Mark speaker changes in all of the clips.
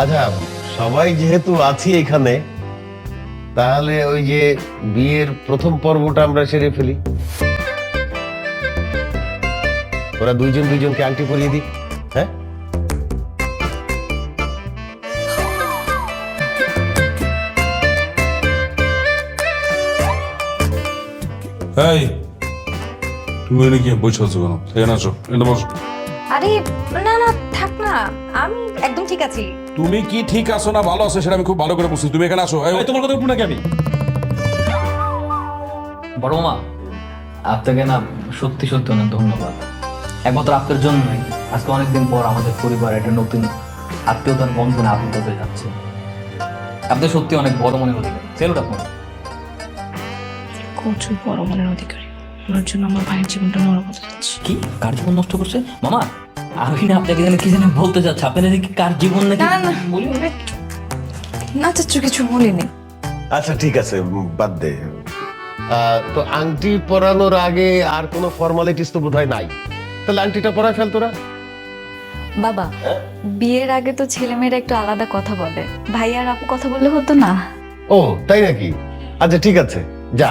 Speaker 1: আচ্ছা, সবাই যেহেতু আছি এখানে, তাহলে ওই যে বিয়ের প্রথম পর্বটা আমরা সেরে ফেলি। ওরা দুইজন দুইজনকে আংটি পরিয়ে দিই। হ্যাঁ,
Speaker 2: এই তুমি এনে কি বসে আছো কেন? এখানে আসো, এখানে বসো।
Speaker 3: আরে না না, থাক না, আমি একদম ঠিক আছি।
Speaker 2: তুমি কি ঠিক আছো না ভালো আছো সেটা আমি খুব ভালো করে বুঝছি। তুমি এখানে আসো। এই,
Speaker 4: তোমার কথা উঠবো নাকি আমি? বড় মামা, আপনাকে না সত্যি সত্যি অনেক ধন্যবাদ। একমাত্র আপনার জন্যই আজকে অনেকদিন পর আমাদের পরিবার একটা নতুন আত্মীয়তার বন্ধনে আবদ্ধ হতে যাচ্ছে। আপনি সত্যি অনেক বড় মনের অধিকারী। সেলুট আপনার।
Speaker 5: প্রচুর বড় মনের অধিকারী। ওনার জন্য আমার ভাইয়ের জীবনটা নরক হতে যাচ্ছে।
Speaker 4: কি কার জীবন নষ্ট করছে মামা? আমি না আপনাকে জানি কি জানি বলতে চাচ্ছি। আপনার কি কার জীবন নাকি?
Speaker 5: না না
Speaker 4: বলি
Speaker 5: না চাচ্ছু, কিছু বলিনি।
Speaker 1: আচ্ছা ঠিক আছে, বাদ দে। তো আংটি পরানোর আগে আর কোনো ফর্মালিটিস তো বোধহয় নাই, তাহলে আংটিটা পরায় ফেল তোরা।
Speaker 3: বাবা, বিয়ের আগে তো ছেলেমেয়েরা একটু আলাদা কথা বলে, ভাই আর আপু কথা বললে হতো না?
Speaker 1: ও তাই নাকি? আচ্ছা ঠিক আছে, যা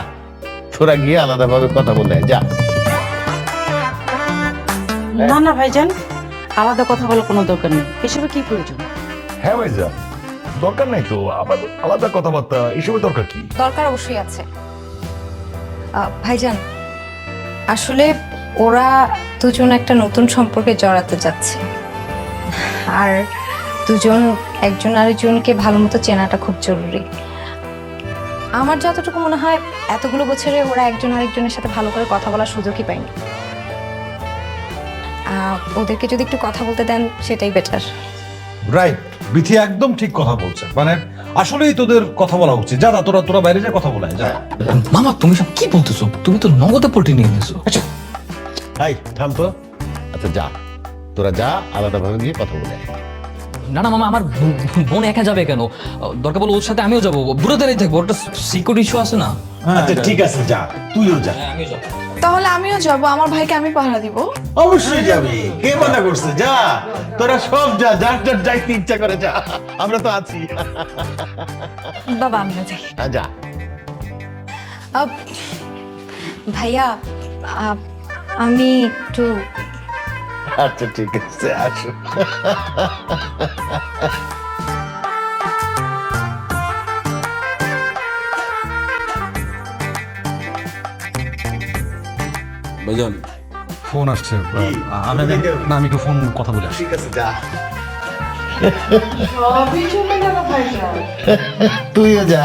Speaker 1: তোরা গিয়ে আলাদাভাবে কথা বলে আয়, যা।
Speaker 6: না না ভাইজান, আলাদা কথা বলার কোনো দরকার নেই। এসবে কি প্রয়োজন?
Speaker 7: হ্যাঁ ভাইজান, দরকার নাই তো আবার আলাদা কথাবার্তা, এসবের দরকার কি?
Speaker 3: দরকার অবশ্যই আছে। ভাইজান, আসলে ওরা দুজন একটা নতুন সম্পর্কে জড়াতে যাচ্ছে, আর দুজন একজন আরেকজনকে ভালো মতো চেনাটা খুব জরুরি। আমার যতটুকু মনে হয় এতগুলো বছরে ওরা একজন আরেকজনের সাথে ভালো করে কথা বলার সুযোগই পায়নি। ওদেরকে যদি একটু কথা বলতে দেন সেটাই বেটার।
Speaker 8: রাইট, বিথি একদম ঠিক কথা বলছে। মানে আসলেই তোদের কথা বলা উচিত। যা তোরা তোরা বাইরে যা কথা বলায় যা।
Speaker 4: মামা তুমি সব কি বলতেছো? তুমি তো নগদে পল্টি নিয়ে নিয়েছো।
Speaker 8: আচ্ছা
Speaker 1: হাই থাম তো। আচ্ছা যা, তোরা যা আলাদাভাবে গিয়ে কথা বলে আয়।
Speaker 4: না না মামা, আমার বোন একা যাবে কেন? দরকার বলে ওর সাথে আমিও যাবো। বুড়োদেরই থাকবো, ওটা সিকিউরিটি ইস্যু আছে না?
Speaker 1: আচ্ছা ঠিক আছে, যা তুইও যা।
Speaker 4: হ্যাঁ আমিও যাবো।
Speaker 5: তাহলে আমিও যাব, আমার ভাইকে আমি পাহারা দিব।
Speaker 1: অবশ্যই যাবি, কে মানা করছে? যা তোরা সব যা, যার যার যাইতে ইচ্ছা করে যা, আমরা তো আছি।
Speaker 3: বাবা আমিও যাই।
Speaker 1: যা।
Speaker 3: ভাইয়া, আমি একটু
Speaker 1: আচ্ছা ঠিক আছে, আসো।
Speaker 2: ভাইজান
Speaker 8: ফোন আসছে। আমি না, আমি একটু ফোন কথা বলে আসি।
Speaker 1: ঠিক আছে যা,
Speaker 6: সবই চলে গেল ভাইজান।
Speaker 1: তুইও যা।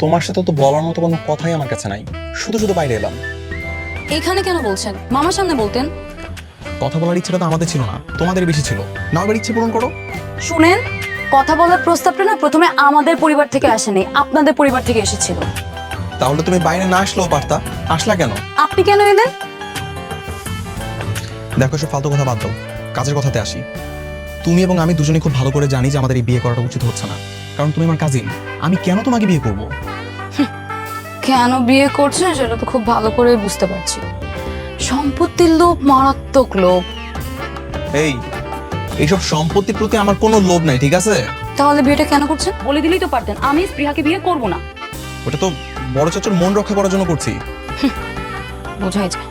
Speaker 9: তোমার সাথে তো বলার মতো কোনো কথাই আমার কাছে নাই, শুধু শুধু বাইরে এলাম।
Speaker 3: এখানে কেন বলছেন? মামার সামনে বলতেন।
Speaker 9: কথা বলার ইচ্ছেটা তো আমাদের ছিল না, তোমাদের বেশি ছিল। না, এবার ইচ্ছে পূরণ করো।
Speaker 10: শুনেন, কথা বলার প্রস্তাবটা না প্রথমে আমাদের পরিবার থেকে আসেনি, আপনাদের পরিবার থেকে এসেছিল।
Speaker 9: তাহলে তুমি বাইরে না আসলেও পারতা, আসলা কেন?
Speaker 10: আপনি কেন এলেন?
Speaker 9: দেখো, সব ফালতু কথা বাদ দাও, কাজের কথাতে আসি। তুমি এবং আমি দুজনে খুব ভালো করে জানি যে আমাদের এই বিয়ে করাটা উচিত হচ্ছে না, কারণ তুমি আমার কাজিন। আমি কেন তোমাকে বিয়ে করব?
Speaker 10: কেন বিয়ে করছেন সেটা তো খুব ভালো করে বুঝতে পারছি। সম্পত্তির লোভ, মারাত্মক লোভ।
Speaker 9: এইসব সম্পত্তির প্রতি আমার কোনো লোভ নাই, ঠিক আছে?
Speaker 10: তাহলে বিয়েটা কেন করছেন বলে দিলেই তো পারতেন। আমি স্পৃহাকে বিয়ে করব না।
Speaker 9: ওটা তো বড় চাচার মন রক্ষা করার জন্য করছি।
Speaker 10: বোঝাই যায়।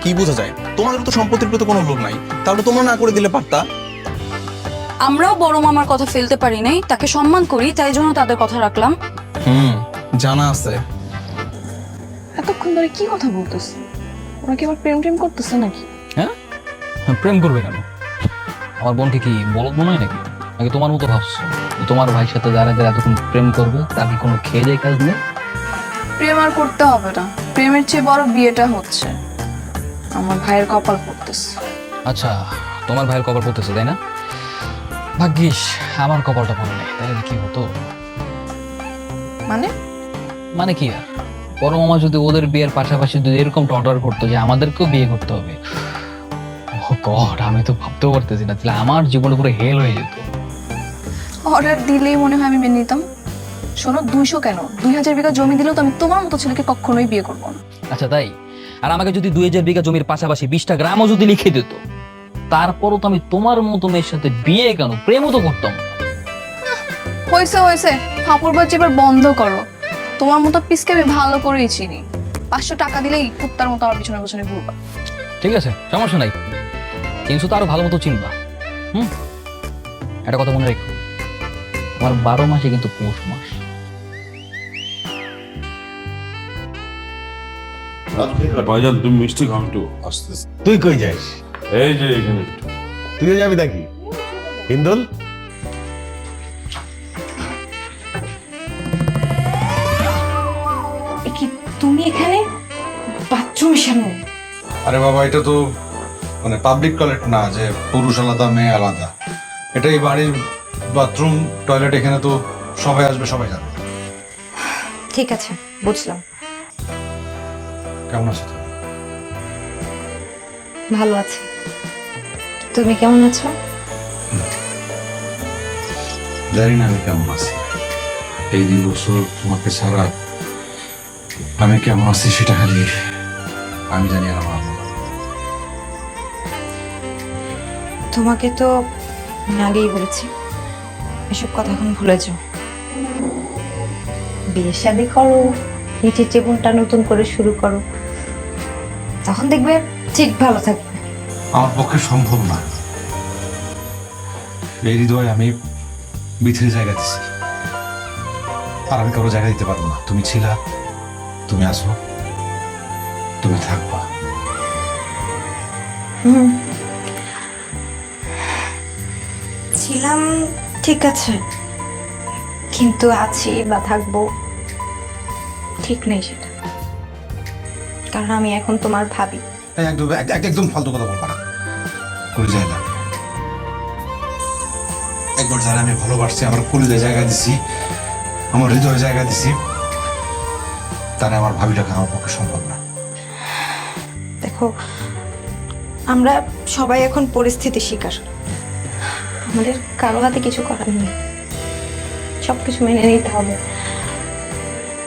Speaker 9: কি বোঝা যায়? তোমাদের তো সম্পত্তির প্রতি কোনো লোভ নাই, তাহলে তোমরা না করে দিলে পারতা।
Speaker 10: আমরাও বড় মামার কথা ফেলতে পারি নাই, তাকে সম্মান করি, তাই জন্য তাদের কথা রাখলাম।
Speaker 9: জানা আছে।
Speaker 5: এতক্ষণ ধরে কি কথা বলতেছে? ওরা কি আবার প্রেম টেম করতেছে নাকি?
Speaker 4: হ্যাঁ, প্রেম করবে কেন? আমার বোনকে কি বলদ মনে হয় নাকি? নাকি তোমার মতো ভাবছো তোমার ভাইয়ের সাথে যারা যারা এতক্ষণ প্রেম করবে তার কি কোনো খেয়ে যায় কাজ নেই?
Speaker 5: প্রেম আর করতে হবে না, প্রেমের চেয়ে বড় বিয়েটা হচ্ছে। আমার ভাইয়ের কপাল পড়তেছে।
Speaker 4: আচ্ছা, তোমার ভাইয়ের কপাল পড়তেছে তাই না? ভাগ্যিস আমার কপালটা পড়ে নেই, তাহলে কি হতো?
Speaker 5: মানে
Speaker 4: কি আর, বড় মামা যদি ওদের বিয়ের পাশাপাশি যদি এরকম অর্ডার করতো যে আমাদেরকেও বিয়ে করতে হবে, ও গড, আমি তো ভাবতেও পারতেছি না, তাহলে আমার জীবনে পুরো হেল হয়ে যেত।
Speaker 5: অর্ডার দিলেই মনে হয় আমি মেনে নিতাম। শোনো, 200 কেন 2000 বিঘা জমি দিলেও তো আমি তোমার মতো ছেলেকে কখনোই বিয়ে করবো না।
Speaker 4: আচ্ছা তাই? আর আমাকে যদি 2000 বিঘা জমির পাশাপাশি 20টা গ্রামও যদি লিখে দিত, তারপরও তো আমি তোমার মতো মেয়ের সাথে বিয়ে কেন, প্রেমও তো করতাম না।
Speaker 5: হয়েছে হয়েছে, ফাপড়বাজি এবার বন্ধ করো। তোমার মতো পিসকে আমি ভালো করেই চিনি। 500 টাকা দিলেই কুত্তার মতো আমার পিছনে পিছনে ঘুরবা।
Speaker 4: ঠিক আছে, সমস্যা নাই, কিন্তু তো আরো ভালো মতো চিনবা। একটা কথা মনে রেখো, আমার 12 মাসে কিন্তু পৌষ মাস।
Speaker 2: ভাইজান তুমি মিষ্টি খাও একটু আস্তে আস্তে।
Speaker 1: তুই কই যাস?
Speaker 2: এই যে এখানে একটু।
Speaker 1: তুইও যাবি নাকি হিন্দুল?
Speaker 3: কি তুমি এখানে বাথরুমের সামনে?
Speaker 8: আরে বাবা, এটা তো মানে পাবলিক টয়লেট না যে পুরুষ আলাদা মেয়ে আলাদা। এটা এই বাড়ির বাথরুম টয়লেট, এখানে তো সবাই আসবে, সবাই যাবে।
Speaker 3: ঠিক আছে, বুঝলাম।
Speaker 8: কেমন আছো তুমি?
Speaker 3: ভালো আছি। তুমি কেমন আছো?
Speaker 8: জানি না আমি কেমন আছি। এই 2 বছর তোমাকে ছাড়া আমি কেমন আছি সেটা খালি আমি জানি আর আমার আল্লাহ।
Speaker 3: তোমাকে তো আমি আগেই বলেছি, এসব কথা এখন ভুলে যাও। বিয়ে শাদী করো, নিজের জীবনটা নতুন করে শুরু করো, তখন দেখবে ঠিক ভালো থাকবে।
Speaker 8: আমার পক্ষে সম্ভব না। এই হৃদয় আমি বিথির জায়গা দিছি, আর আমি কারো জায়গা দিতে পারবো না। তুমি ছিলা, তুমি আসো, তুমি থাকবা।
Speaker 3: ছিলাম ঠিক আছে, কিন্তু আছি বা থাকবো ঠিক নেই সেটা, কারণ আমি এখন তোমার ভাবি।
Speaker 8: একদম একদম ফালতু কথা বলবা না, করে যায় না। একবার যারা আমি ভালোবাসছি, আমার কলিজায় জায়গা দিছি, আমার হৃদয়ে জায়গা দিছি, তারা আমার ভাবিটাকে আমার পক্ষে সম্ভব না।
Speaker 3: দেখো, আমরা সবাই এখন পরিস্থিতির শিকার, আমাদের কারো হাতে কিছু করার নেই, সবকিছু মেনে নিতে হবে।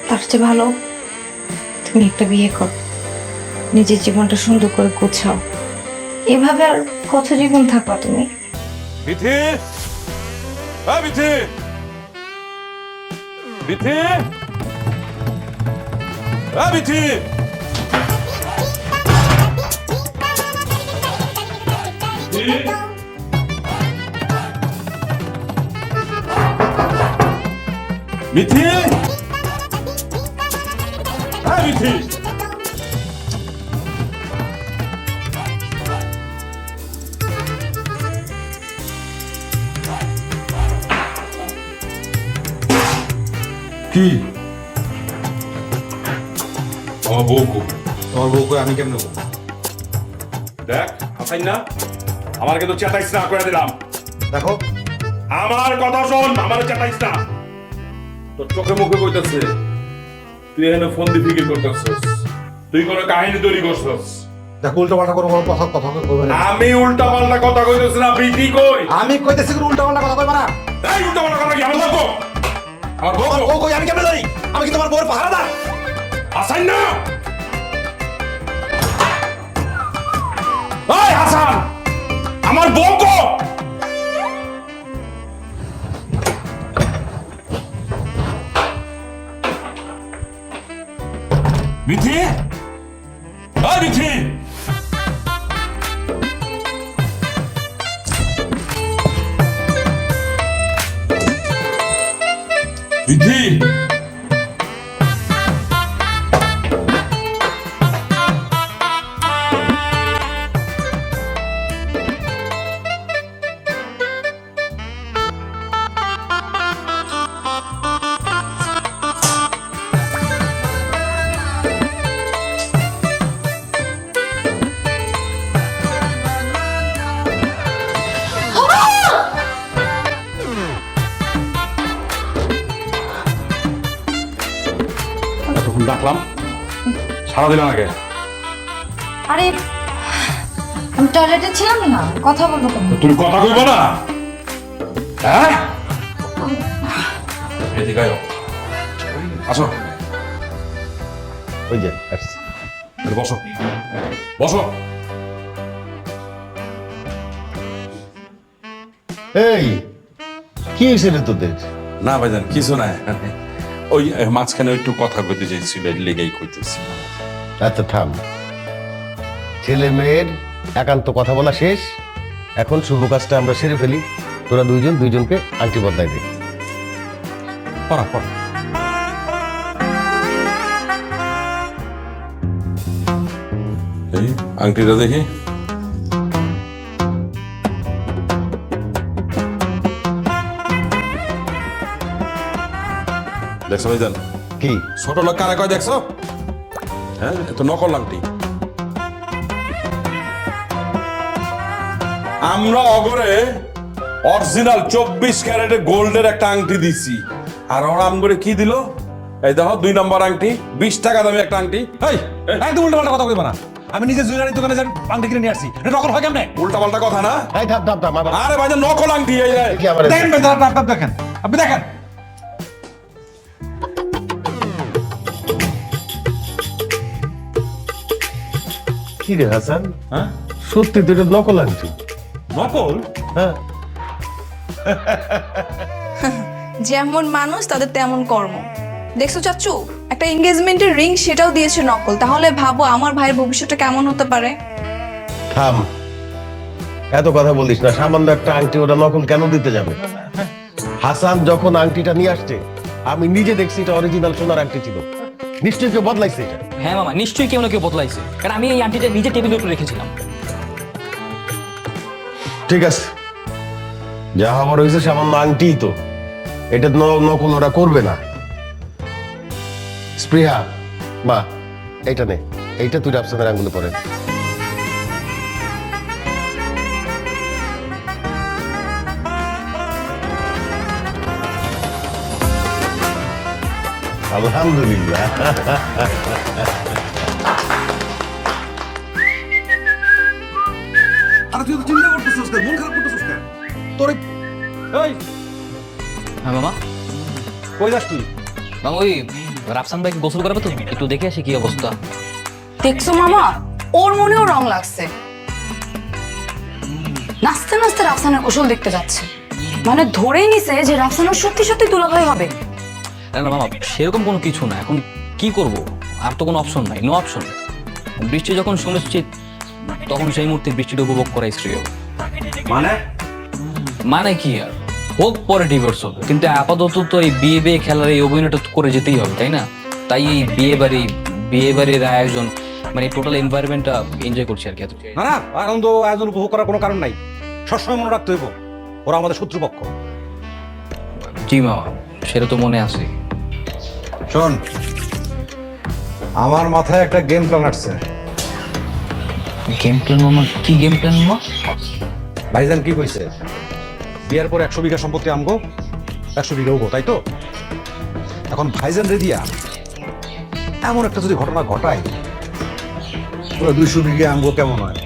Speaker 3: তার চেয়ে ভালো তুমি একটা বিয়ে করো, নিজের জীবনটা সুন্দর করে গোছাও। এভাবে আর কত জীবন থাকবা তুমি?
Speaker 2: বিথি, হ্যাঁ বিথি, বিথি, হ্যাঁ বিথি। বিথি, হ্যাঁ বিথি।
Speaker 8: কি
Speaker 2: আমার বউকু
Speaker 8: তোমার বউকে আমি কেমন বলবো?
Speaker 2: দেখ, হাসাই না, আমার কিন্তু চেতাইস না করে দিলাম।
Speaker 8: দেখো,
Speaker 2: আমার কথা শোন, আমার চেতাইস না। তোর চোখে মুখে কইতাছে তুই এখানে ফোন দিয়ে ফিকির করতেছিস, তুই কোনো কাহিনী তৈরি করছিস।
Speaker 8: দেখো, উল্টো পাল্টা কোনো কথা কথা কইবে না।
Speaker 2: আমি উল্টা পাল্টা কথা কইতেছি না, বিধি কই।
Speaker 8: আমি কইতেছি উল্টো পাল্টা কথা কইবা না।
Speaker 2: এই উল্টা পাল্টা কথা কি আমার বউ? আমার বউ
Speaker 8: ও কই, আমি কেমন জানি? আমি কি তোমার বউর পাহারাদার?
Speaker 2: হাসান না। এই হাসান, আমার বউ কো? বিথি, এই বিথি। বিথি, এতক্ষণ ডাকলাম, সারা দিলাম আগে।
Speaker 3: আরে আমি টয়লেটে ছিলাম না, কথা বলবো কেন?
Speaker 2: তুমি কথা কইব না? হ্যাঁ, এদিকে আয়। আসো।
Speaker 1: ওই যে আসছি।
Speaker 2: আরে বসো বসো।
Speaker 1: এই কি হয়েছে রে তোদের?
Speaker 2: না ভাইজান কিছু না, ওই মাঝখানে একটু কথা কইতে চাইছিল, লেগেই কইতেছি।
Speaker 1: আচ্ছা থাম, ছেলে মেয়ের একান্ত কথা বলা শেষ, এখন শুভ কাজটা আমরা সেরে ফেলি। তোরা দুইজনকে আংটি বদলাই দে।
Speaker 8: পড়া পড়া।
Speaker 2: এই আংটিটা দেখি। দেখছো ভাইজান?
Speaker 1: কি
Speaker 2: ছোট লোক কারে কয় দেখছো? হ্যাঁ, এ তো নকল আংটি। আমরা অগরে অরিজিনাল 24 ক্যারেটের গোল্ডের একটা আংটি দিছি, আর ওরা আমগরে কি দিল? এই দেখো 2 নম্বর আংটি, 20 টাকা দামি একটা আংটি।
Speaker 8: এই একদম উল্টা পাল্টা কথা কইবা না। আমি নিজে জুয়েলারি দোকানে যাই আংটি কিনে নিয়ে আসছি, এটা নকল হয় কেমনে?
Speaker 2: উল্টা পাল্টা কথা না।
Speaker 1: এই থাম থাম থাম, আবার
Speaker 2: আরে ভাইজান নকল আংটি। এই
Speaker 1: কি আবার
Speaker 8: দেখেন ভাই, দাঁড়ান, আপনি দেখেন, আপনি দেখেন।
Speaker 1: কি রে হাসান,
Speaker 8: হ্যাঁ
Speaker 1: সত্যি তো এটা নকল আংটি?
Speaker 8: নকল?
Speaker 1: হ্যাঁ,
Speaker 5: যেমন মানুষ তাদের তেমন কর্ম। দেখছো চাচু, একটা এঙ্গেজমেন্টের রিং সেটাও দিয়েছে নকল। তাহলে ভাবো আমার ভাইয়ের ভবিষ্যৎটা কেমন হতে পারে।
Speaker 1: থাম, এত কথা বলিস না। সামান্য একটা আংটি ওটা নকল কেন দিতে যাবে? হাসান যখন আংটিটা নিয়ে আসছে, আমি নিজে দেখছি এটা অরিজিনাল সোনার আংটি ছিল। নিশ্চয়ই কেউ বদলাইছে এটা।
Speaker 4: হ্যাঁ মামা, নিশ্চয়ই কেউ না কেউ বদলাইছে, কারণ আমি এই আন্টিটা নিজে টেবিলের উপরে রেখেছিলাম।
Speaker 1: ঠিক আছে, যা হবার হয়েছে সামান্য আংটি তো, এটা নকল ওরা করবে না। স্পৃহা মা, এইটা নে, এইটা তুই রাফসানের আঙ্গুলে পরে। আলহামদুলিল্লাহ।
Speaker 8: আরে তুই তো চিন্তা করতেছিস কেন? মন খারাপ করতেছিস কেন? তোর এই
Speaker 4: হ্যাঁ মামা।
Speaker 8: কই যাস তুই?
Speaker 4: মামা ওই রাফসান ভাইকে গোসল করাবো তো, একটু দেখে আসি কি অবস্থা।
Speaker 10: দেখছো মামা, ওর মনেও রং লাগছে। নাচতে নাচতে রাফসানের কৌশল দেখতে যাচ্ছে, মানে ধরেই নিছে যে রাফসানের সত্যি সত্যি দুলাভাই হবে।
Speaker 4: না না মামা, সেরকম কোনো কিছু না। এখন কি করব, আর তো কোনো অপশন নাই, নো অপশন। বৃষ্টি যখন সুনিশ্চিত, তখন সেই মুহূর্তে বৃষ্টিটা উপভোগ করাই শ্রেয়। মানে কি আর হোক, পরে ডিভোর্স হবে, কিন্তু আপাতত তো এই বিয়ে খেলার এই অভিনয়টা তো করে যেতেই হবে, তাই না? তাই এই বিয়ে বাড়ির আয়োজন, মানে টোটাল এনভায়রনমেন্টটা এনজয় করছি আর কি।
Speaker 8: না না, আনন্দ আয়োজন উপভোগ করার কোনো কারণ নাই। সবসময় মনে রাখতে হইব ওরা আমাদের শত্রুপক্ষ।
Speaker 4: জি মামা, সেটা তো মনে আছে।
Speaker 8: শোন, আমার মাথায় একটা গেম প্ল্যান আসছে।
Speaker 4: গেম প্ল্যান মামা? কি গেম প্ল্যান মামা?
Speaker 8: ভাইজান কি কইছে? বিয়ার পর 100 বিঘা সম্পত্তি আমগো, 100 বিঘা হবো, তাই তো? এখন ভাইজান রেডিয়া এমন একটা যদি ঘটনা ঘটায়, পুরো 200 বিঘা আমগো, কেমন হয়?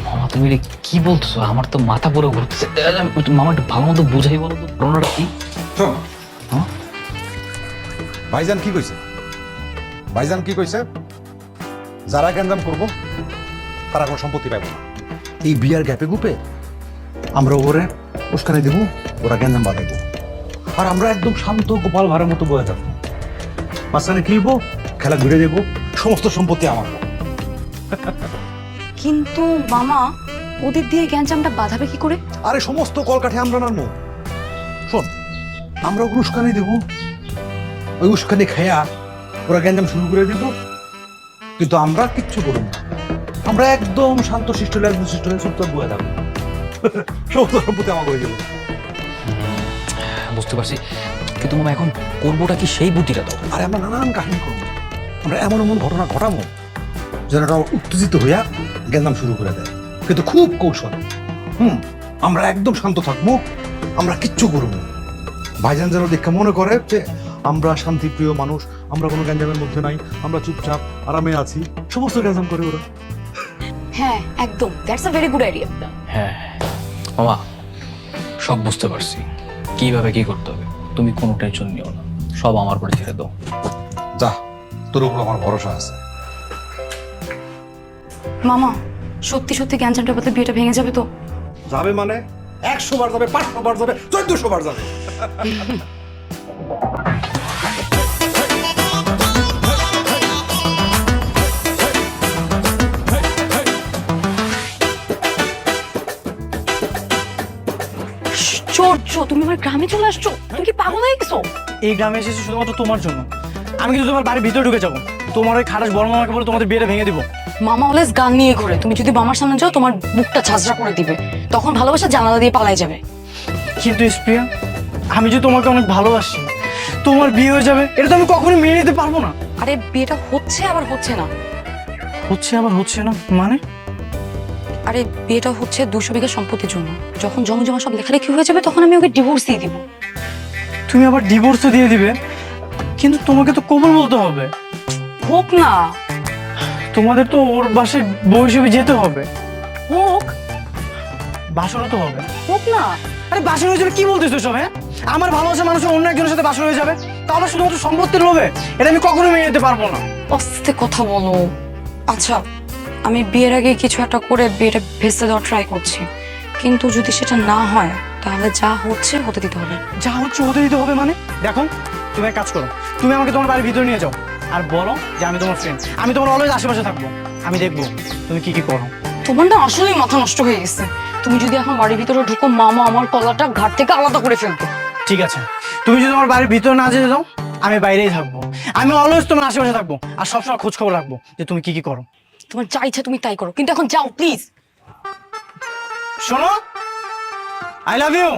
Speaker 4: মামা তুমি এটা কি বলছো? আমার তো মাথা পুরো ঘুরতেছে। মামা একটু ভালো মতো বুঝাই বলো তো ঘটনাটা কি।
Speaker 8: শোন,
Speaker 4: হ্যাঁ?
Speaker 8: ভাইজান কি কইছে? ভাইজান কি কইছে? যারা গ্যাঞ্জাম করবো তারা কোনো সম্পত্তি পাইব না। এই বিয়ার গ্যাপে গুপে আমরা ওরে উস্কানি দেবো, ওরা গ্যাঞ্জাম বাঁধাইব, আর আমরা একদম শান্ত গোপাল ভাড়ের মতো বয়ে থাকবো। মাঝখানে খেলবো, খেলা ঘুরে দেবো, সমস্ত সম্পত্তি আমার।
Speaker 10: কিন্তু মামা, ওদের দিয়ে গ্যাঞ্জামটা বাঁধাবে কি করে?
Speaker 8: আরে সমস্ত কলকাঠে আমরা নামবো। শোন, আমরা ওকে উস্কানি দেবো, ওই উস্কানি খেয়া ওরা গ্যাঞ্জাম শুরু করে দেবো, কিন্তু আমরা কিচ্ছু করবো না। আমরা একদম শান্ত শিষ্ট হয়ে চুপচাপ বয়ে থাকবো। সমস্ত সম্পত্তি আমাকে হয়ে যাবো।
Speaker 4: বুঝতে পারছি, কিন্তু মামা এখন করবোটা কি সেই বুদ্ধিটা দাও।
Speaker 8: আরে আমরা নানান কাহিনী করবো, আমরা এমন এমন ঘটনা ঘটাবো যেন ওরা উত্তেজিত হইয়া গ্যাঞ্জাম শুরু করে দেয়, কিন্তু খুব কৌশল। আমরা একদম শান্ত থাকবো, আমরা কিচ্ছু করবো না। ভাইজান যেন দেখে মনে করে যে আমরা শান্তিপ্রিয় মানুষ, আমরা কোনো গ্যাঞ্জামের মধ্যে নাই, আমরা চুপচাপ আরামে আছি। সমস্ত গ্যাঞ্জাম করে ওরা।
Speaker 10: হ্যাঁ একদম, that's a very good idea.
Speaker 4: হ্যাঁ মামা, সব বুঝতে পারছি কিভাবে কি করতে হবে। তুমি কোনো টেনশন নিও না, সব আমার উপরে ছেড়ে দাও।
Speaker 8: যা, তোর উপর আমার ভরসা আছে।
Speaker 10: মামা সত্যি সত্যি জ্ঞান চান্টের বদলে বিয়েটা ভেঙে যাবে তো?
Speaker 8: যাবে মানে 100 বার যাবে, 500 বার যাবে, 1400 বার যাবে।
Speaker 10: আশ্চর্য, তুমি আমার গ্রামে চলে আসছো? তুমি কি পাগল হয়ে গেছো?
Speaker 11: এই গ্রামে এসেছি শুধুমাত্র তোমার জন্য। আমি কিন্তু তোমার বাড়ির ভিতরে ঢুকে যাবো, তোমার ওই খারাস বড় মামাকে বলে তোমাদের বিয়েটা ভেঙে দিব।
Speaker 10: মামা অলওয়েজ গান নিয়ে ঘোরে, তুমি যদি মামার সামনে যাও তোমার বুকটা ঝাঁঝরা করে দিবে, তখন ভালোবাসা জানালা দিয়ে পালাই যাবে।
Speaker 11: কিন্তু স্প্রিয়া, আমি যে তোমাকে অনেক ভালোবাসি, তোমার বিয়ে হয়ে যাবে এটা তো আমি কখনোই মেনে নিতে পারবো না।
Speaker 10: আরে বিয়েটা হচ্ছে আবার হচ্ছে না।
Speaker 11: হচ্ছে আবার হচ্ছে না মানে?
Speaker 10: আরে বিয়েটা হচ্ছে 200 বিঘা সম্পত্তির জন্য। যখন জমি জমা সব লেখালেখি হয়ে যাবে তখন আমি ওকে ডিভোর্স দিয়ে দিব।
Speaker 11: তুমি আবার ডিভোর্সও দিয়ে দিবে? কিন্তু তোমাকে তো কবুল বলতে হবে।
Speaker 10: হোক না।
Speaker 11: তোমাদের তো ওর বাসায় বউ হিসেবে যেতে হবে।
Speaker 10: হোক।
Speaker 11: বাসরও তো হবে।
Speaker 10: হোক না।
Speaker 11: আরে বাসর হয়ে যাবে কি বলতেছো সব? হ্যাঁ, আমার ভালোবাসা মানুষের অন্য একজনের সাথে বাসর হয়ে যাবে, তা আবার শুধুমাত্র সম্পত্তির লোভে? এটা আমি কখনো মেনে নিতে পারবো না।
Speaker 10: আস্তে কথা বলো। আচ্ছা, আমি বিয়ের আগে কিছু একটা করে বিয়েটা ভেস্তে দেওয়ার ট্রাই করছি, কিন্তু যদি সেটা না হয় তাহলে যা হচ্ছে হতে দিতে হবে।
Speaker 11: যা হচ্ছে হতে দিতে হবে মানে? দেখো, তুমি এক কাজ করো, তুমি আমাকে তোমার বাড়ির ভিতরে নিয়ে যাও আর বলো যে আমি তোমার ফ্রেন্ড, আমি তোমার অলওয়েজ আশেপাশে থাকবো, আমি দেখবো তুমি কি কি করো।
Speaker 10: তোমার না আসলেই মাথা নষ্ট হয়ে গেছে। তুমি যদি এখন বাড়ির ভিতরে ঢুকো, মামা আমার কলাটা ঘাট থেকে আলাদা করে ফেলবে।
Speaker 11: ঠিক আছে, তুমি যদি আমার বাড়ির ভিতরে না যেতে দাও, আমি বাইরেই থাকবো, আমি অলওয়েজ তোমার আশেপাশে থাকবো আর সবসময় খোঁজ খবর রাখবো যে তুমি কি কি করো।
Speaker 10: তোমার যা ইচ্ছা তুমি তাই করো, কিন্তু এখন যাও প্লিজ।
Speaker 11: শোনো, আই লাভ ইউ।